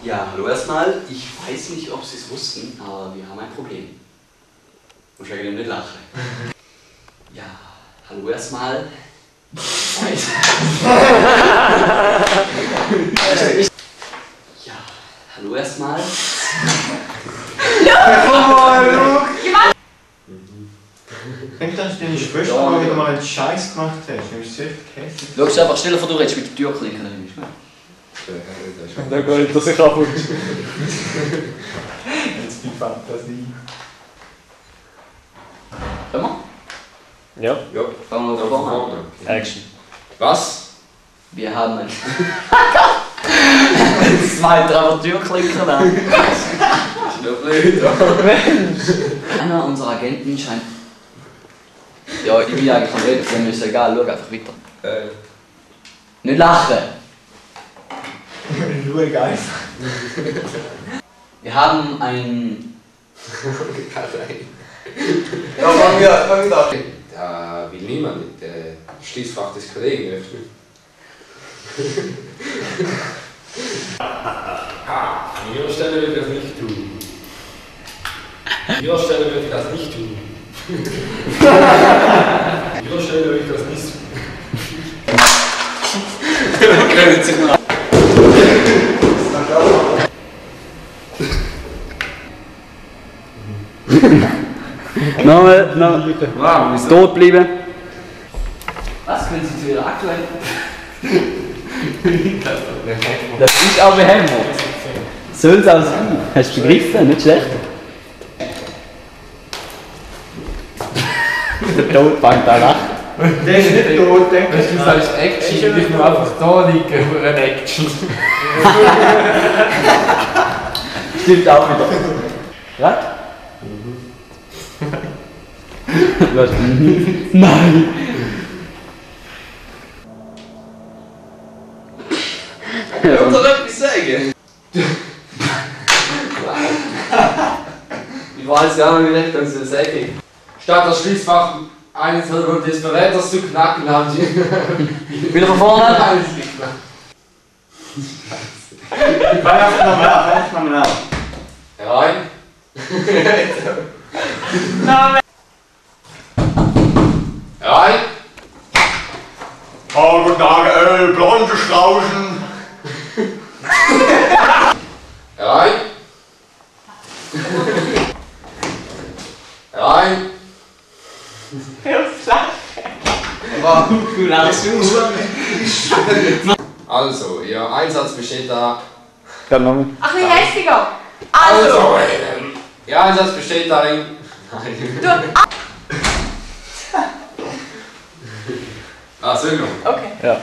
Ja, hallo erstmal. Ich weiß nicht, ob Sie es wussten, aber wir haben ein Problem. Muss ja nicht lachen. Ja, hallo erstmal. Ja, hallo erstmal. Denk dann, dass deine Schwester mal wieder mal einen Scheiß gemacht hast. Du bist echt hässlich. Schau einfach, stell dir vor, du redest mit der Türklinke. Und dann geht das sich kaputt. Jetzt die Fantasie. Können wir? Ja, Ja, Fangen wir von vorne an. Action. was? Wir haben ein... Zwei, drei Türklinken an. Das ist doch blöd. Einer unserer Agenten scheint... Ja, ich will eigentlich nicht reden, dann ist es egal, schau einfach weiter. Nicht lachen! Schau einfach. Wir haben ein... Ja, fangen wir an. Da will niemand das Schließfach des Kollegen öffnen. An Ihrer Stelle würde ich das nicht tun. An Ihrer Stelle würde ich das nicht tun. An Ihrer Stelle würde ich das nicht tun. Nochmal, Wow, tot bleiben. Was können Sie zu Ihrer aktuellen... Das ist aber Hämmer. Soll es auch sein? Hast du begriffen? Nicht schlecht. Der Tod fängt an lachen. Der ist nicht tot, denk Wenn du sagst Action, ich nur einfach da liegen für eine Action. Stimmt auch wieder. Ja? Du hast Nein! Ich will doch etwas sagen. Ich weiß gar nicht, wie recht ich das sage. Statt das Schließfach eines des Verräters zu knacken, haben sie. Wieder von vorne? Alles geknackt. einfach nochmal nach. Rein. Rein. Oh, guten Tag, blonde Straußen. Rein. Rein. Du lachst Also, Ihr Einsatz besteht da. Kann nochmal. Ach, wie hässiger! Also, Ihr Einsatz besteht darin. Nein. Du, Ah, Sendung. okay. Ja.